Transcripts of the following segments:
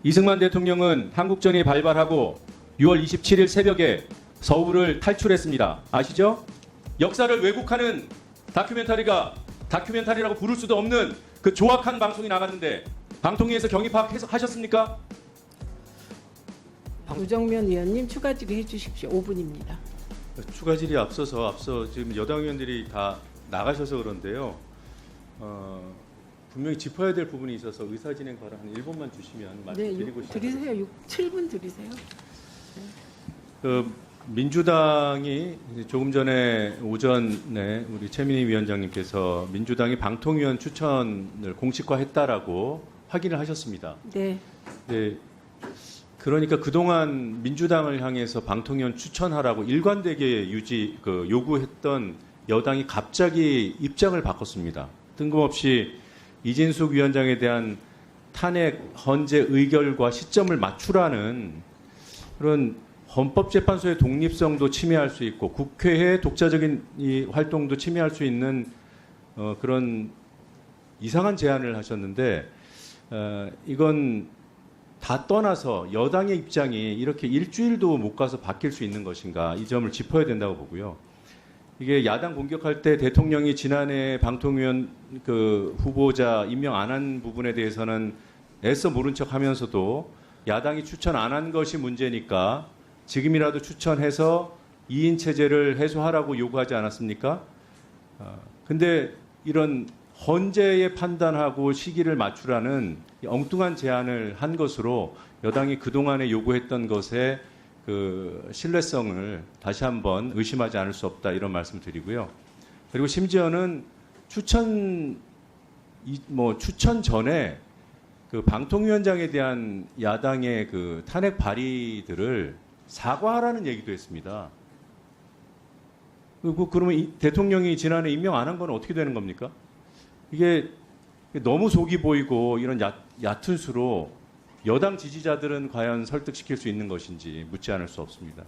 이승만 대통령은 한국전이 발발하고 6월 27일 새벽에 서울을 탈출했습니다. 아시죠? 역사를 왜곡하는 다큐멘터리라고 부를 수도 없는 그 조악한 방송이 나갔는데 방통위에서 경위 파악하셨습니까? 우정면 의원님 추가 질의해 주십시오. 5분입니다. 추가 질의 앞서 지금 여당 의원들이 다 나가셔서 그런데요. 분명히 짚어야 될 부분이 있어서 의사진행 발언 한 1분만 주시면 말씀드리고 싶습니다. 드리세요. 7분 드리세요. 민주당이 조금 전에 오전에 우리 최민희 위원장님께서 민주당이 방통위원 추천을 공식화했다라고 확인을 하셨습니다. 네. 네. 그러니까 그동안 민주당을 향해서 방통위원 추천하라고 일관되게 요구했던 여당이 갑자기 입장을 바꿨습니다. 뜬금없이 이진숙 위원장에 대한 탄핵 헌재 의결과 시점을 맞추라는 그런 헌법재판소의 독립성도 침해할 수 있고 국회의 독자적인 이 활동도 침해할 수 있는 그런 이상한 제안을 하셨는데 이건 다 떠나서 여당의 입장이 이렇게 일주일도 못 가서 바뀔 수 있는 것인가 이 점을 짚어야 된다고 보고요. 이게 야당 공격할 때 대통령이 지난해 방통위원 후보자 임명 안 한 부분에 대해서는 애써 모른 척 하면서도 야당이 추천 안 한 것이 문제니까 지금이라도 추천해서 2인 체제를 해소하라고 요구하지 않았습니까? 근데 이런 헌재에 판단하고 시기를 맞추라는 엉뚱한 제안을 한 것으로 여당이 그동안에 요구했던 것에 그 신뢰성을 다시 한번 의심하지 않을 수 없다 이런 말씀 드리고요. 그리고 심지어는 추천 전에 그 방통위원장에 대한 야당의 그 탄핵 발의들을 사과하라는 얘기도 했습니다. 그러면 대통령이 지난해 임명 안 한 건 어떻게 되는 겁니까? 이게 너무 속이 보이고 이런 얕은 수로 여당 지지자들은 과연 설득시킬 수 있는 것인지 묻지 않을 수 없습니다.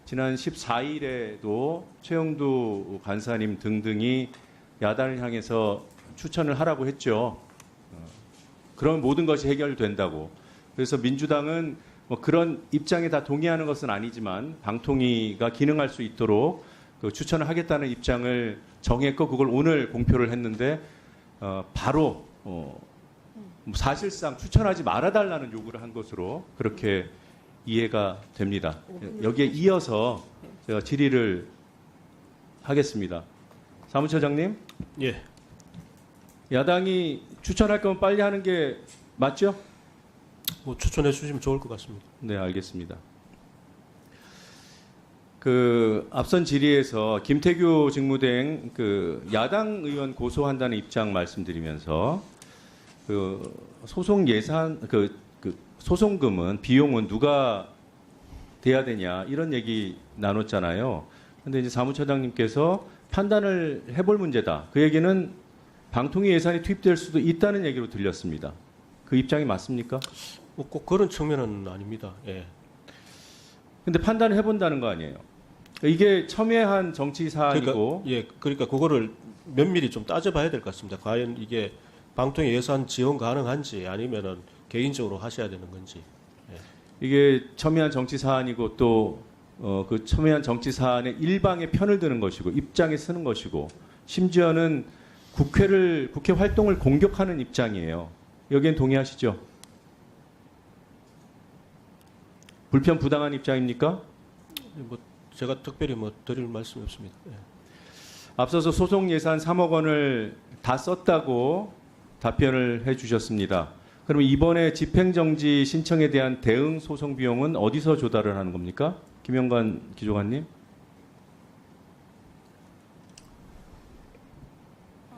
지난 14일에도 최영두 간사님 등등이 야당을 향해서 추천을 하라고 했죠. 그런 모든 것이 해결된다고. 그래서 민주당은 뭐 그런 입장에 다 동의하는 것은 아니지만 방통위가 기능할 수 있도록 그 추천을 하겠다는 입장을 정했고 그걸 오늘 공표를 했는데 바로 사실상 추천하지 말아달라는 요구를 한 것으로 그렇게 이해가 됩니다. 여기에 이어서 제가 질의를 하겠습니다. 사무처장님, 예. 야당이 추천할 거면 빨리 하는 게 맞죠? 뭐 추천해 주시면 좋을 것 같습니다. 네, 알겠습니다. 그 앞선 질의에서 김태규 직무대행 그 야당 의원 고소한다는 입장 말씀드리면서 그 소송 예산 그 소송금은 비용은 누가 돼야 되냐 이런 얘기 나눴잖아요. 근데 이제 사무처장님께서 판단을 해볼 문제다. 그 얘기는 방통위 예산이 투입될 수도 있다는 얘기로 들렸습니다. 그 입장이 맞습니까? 뭐 꼭 그런 측면은 아닙니다. 예. 근데 판단을 해본다는 거 아니에요. 이게 첨예한 정치 사안이고. 그러니까 그거를 면밀히 좀 따져봐야 될 것 같습니다. 과연 이게 방통위 예산 지원 가능한지 아니면은 개인적으로 하셔야 되는 건지. 예. 이게 첨예한 정치 사안이고 또 그 첨예한 정치 사안의 일방의 편을 드는 것이고 입장에 쓰는 것이고 심지어는 국회 활동을 공격하는 입장이에요. 여기엔 동의하시죠? 불편 부당한 입장입니까? 뭐 제가 특별히 뭐 드릴 말씀이 없습니다. 예. 앞서서 소송 예산 3억 원을 다 썼다고 답변을 해주셨습니다. 그럼 이번에 집행정지 신청에 대한 대응 소송 비용은 어디서 조달을 하는 겁니까? 김영관 기조관님.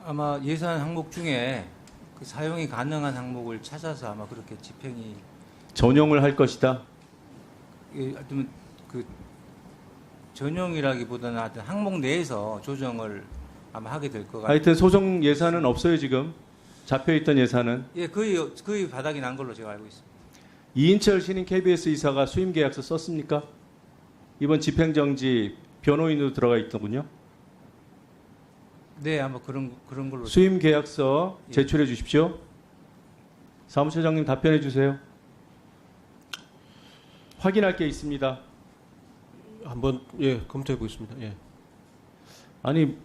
아마 예산 항목 중에 그 사용이 가능한 항목을 찾아서 아마 그렇게 집행이 전용을 할 것이다. 하여튼 그 전용이라기보다는 하여튼 항목 내에서 조정을 아마 하게 될 것 같아요. 하여튼 소송 예산은 없어요 지금. 잡혀있던 예산은. 예, 거의 바닥이 난 걸로 제가 알고 있습니다. 이인철 신임 KBS 이사가 수임 계약서 썼습니까? 이번 집행정지 변호인으로 들어가 있더군요. 네, 아마 그런 걸로. 수임 계약서 제출해 주십시오. 사무처장님 답변해 주세요. 확인할 게 있습니다. 한번 예 검토해 보겠습니다. 예. 아니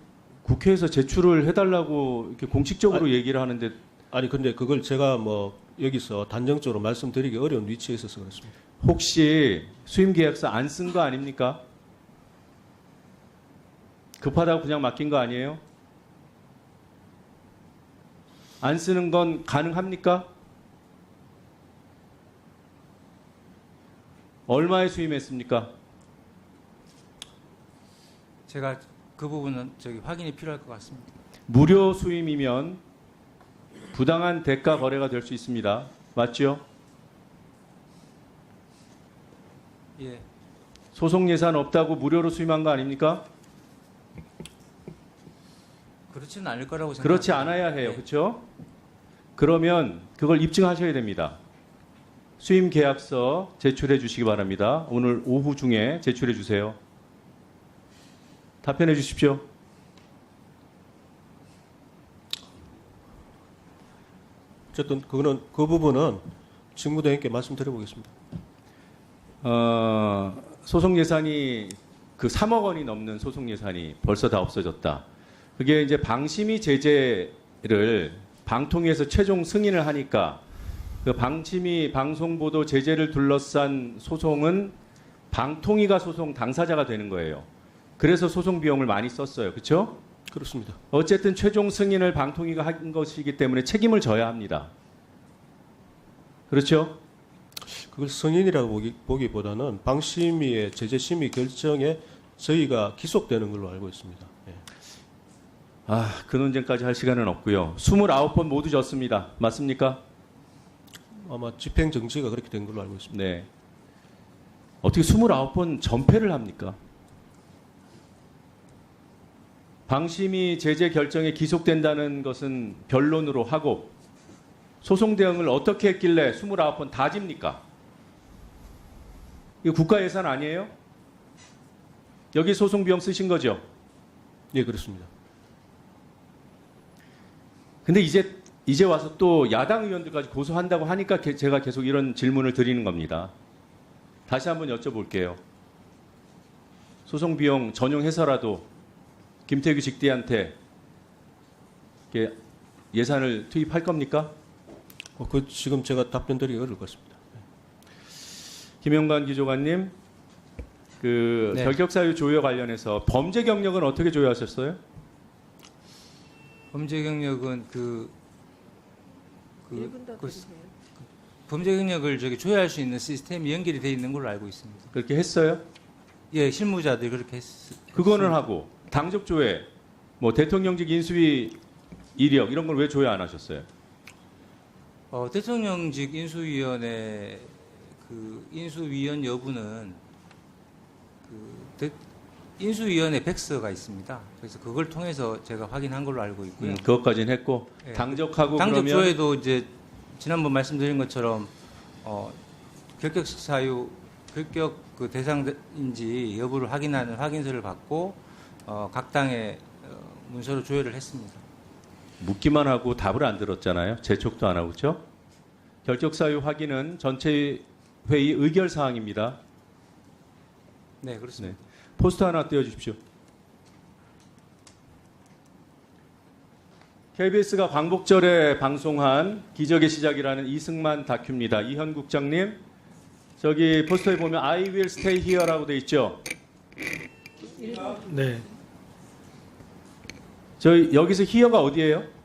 국회에서 제출을 해달라고 이렇게 공식적으로 얘기를 하는데 아니 근데 그걸 제가 뭐 여기서 단정적으로 말씀드리기 어려운 위치에 있어서 그렇습니다. 혹시 수임 계약서 안 쓴 거 아닙니까? 급하다고 그냥 맡긴 거 아니에요? 안 쓰는 건 가능합니까? 얼마에 수임했습니까? 제가 그 부분은 확인이 필요할 것 같습니다. 무료 수임이면 부당한 대가 거래가 될 수 있습니다. 맞죠? 예, 소송 예산 없다고 무료로 수임한 거 아닙니까? 그렇지는 않을 거라고 생각합니다. 그렇지 않아야 해요. 예. 그렇죠? 그러면 그걸 입증하셔야 됩니다. 수임 계약서 제출해 주시기 바랍니다. 오늘 오후 중에 제출해 주세요. 답변해 주십시오. 어쨌든 그 부분은 직무대행께 말씀드려 보겠습니다. 소송 예산이 그 3억 원이 넘는 소송 예산이 벌써 다 없어졌다. 그게 이제 방심위 제재를 방통위에서 최종 승인을 하니까 그 방심위 방송보도 제재를 둘러싼 소송은 방통위가 소송 당사자가 되는 거예요. 그래서 소송 비용을 많이 썼어요. 그렇죠? 그렇습니다. 어쨌든 최종 승인을 방통위가 한 것이기 때문에 책임을 져야 합니다. 그렇죠? 그걸 승인이라고 보기보다는 방심위의 제재심의 결정에 저희가 기속되는 걸로 알고 있습니다. 예. 그 논쟁까지 할 시간은 없고요. 29번 모두 졌습니다. 맞습니까? 아마 집행정지가 그렇게 된 걸로 알고 있습니다. 네. 어떻게 29번 전패를 합니까? 방심위 제재 결정에 기속된다는 것은 변론으로 하고 소송 대응을 어떻게 했길래 29번 다 집니까? 이거 국가 예산 아니에요? 여기 소송 비용 쓰신 거죠? 예, 그렇습니다. 근데 이제 와서 또 야당 의원들까지 고소한다고 하니까 제가 계속 이런 질문을 드리는 겁니다. 다시 한번 여쭤볼게요. 소송 비용 전용해서라도 김태규 직대한테 이렇게 예산을 투입할 겁니까? 그 지금 제가 답변 드리기 어려울 것 같습니다. 김영관 기조관님, 그 네. 결격사유 조여 관련해서 범죄 경력은 어떻게 조여하셨어요? 범죄 경력은 그 1분 더 그 드리세요. 범죄 경력을 조회할 수 있는 시스템이 연결이 돼 있는 걸로 알고 있습니다. 그렇게 했어요? 예, 실무자들이 그렇게 그거는 하고 당적 조회, 뭐 대통령직 인수위 이력 이런 걸 왜 조회 안 하셨어요? 대통령직 인수위원회 그 인수위원 여부는 인수위원회 백서가 있습니다. 그래서 그걸 통해서 제가 확인한 걸로 알고 있고요. 그것까지는 했고 예. 당적하고 당적 그러면 조회도 이제 지난번 말씀드린 것처럼 결격 사유 결격 그 대상인지 여부를 확인하는 확인서를 받고 각 당에 문서로 조회를 했습니다. 묻기만 하고 답을 안 들었잖아요. 재촉도 안 하고 그렇죠? 결격 사유 확인은 전체 회의 의결 사항입니다. 네, 그렇습니다. 포스터 하나 띄워 주십시오. KBS가 광복절에 방송한 기적의 시작이라는 이승만 다큐입니다. 이현 국장님, 저기 포스터에 보면 I will stay here라고 돼 있죠. 네, 저희 여기서 here가 어디예요?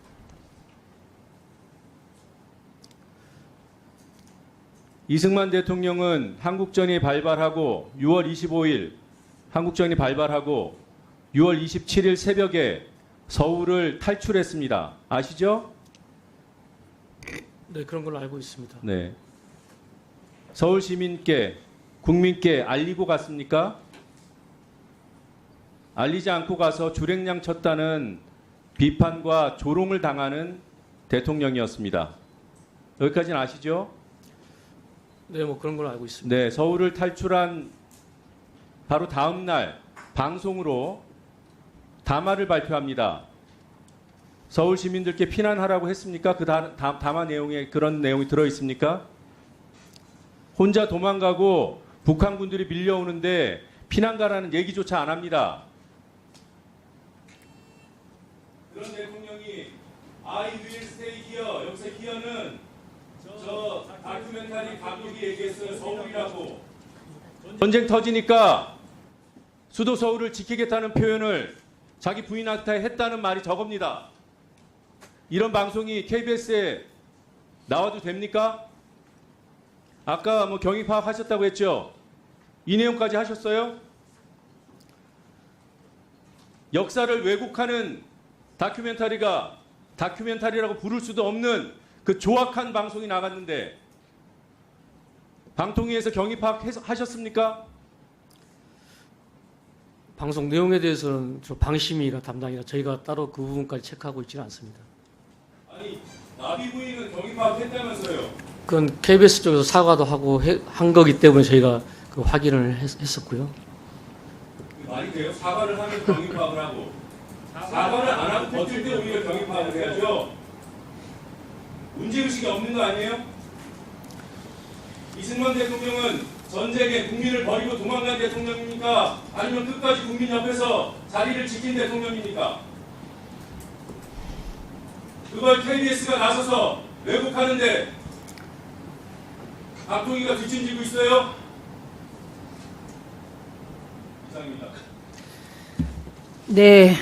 이승만 대통령은 한국전이 발발하고 6월 25일 한국전이 발발하고 6월 27일 새벽에 서울을 탈출했습니다. 아시죠? 네 그런 걸로 알고 있습니다. 네. 서울 시민께 국민께 알리고 갔습니까? 알리지 않고 가서 주랭냥 쳤다는 비판과 조롱을 당하는 대통령이었습니다. 여기까지는 아시죠? 네, 뭐 그런 걸로 알고 있습니다. 네, 서울을 탈출한 바로 다음 날 방송으로 담화를 발표합니다. 서울 시민들께 피난하라고 했습니까? 그 담화 내용에 그런 내용이 들어 있습니까? 혼자 도망가고 북한군들이 밀려오는데 피난 가라는 얘기조차 안 합니다. 그런 대통령이 I will stay here. 여기서 here는 저 다큐멘터리 감독이 얘기했어요. 서울이라고. 전쟁 터지니까 수도 서울을 지키겠다는 표현을 자기 부인한테 했다는 말이 저겁니다. 이런 방송이 KBS에 나와도 됩니까? 아까 뭐 경위 파악하셨다고 했죠? 이 내용까지 하셨어요? 역사를 왜곡하는 다큐멘터리가 다큐멘터리라고 부를 수도 없는 그 조악한 방송이 나갔는데 방통위에서 경위 파악하셨습니까? 방송 내용에 대해서는 저 방심위가 담당이라 저희가 따로 그 부분까지 체크하고 있지는 않습니다. 아니 나비 부인은 경위 파악했다면서요? 그건 KBS 쪽에서 사과도 하고 한 거기 때문에 저희가 그 확인을 했었고요. 말이 돼요? 사과를 하면 경위 파악을 하고 사과를 안 하고 버틸 때 우리가 경위 파악을 해야죠. 문제의식이 없는 거 아니에요? 이승만 대통령은 전쟁에 국민을 버리고 도망간 대통령입니까? 아니면 끝까지 국민 옆에서 자리를 지킨 대통령입니까? 그걸 KBS가 나서서 왜곡하는데 박통위가 뒷짐지고 있어요? 이상입니다. 네.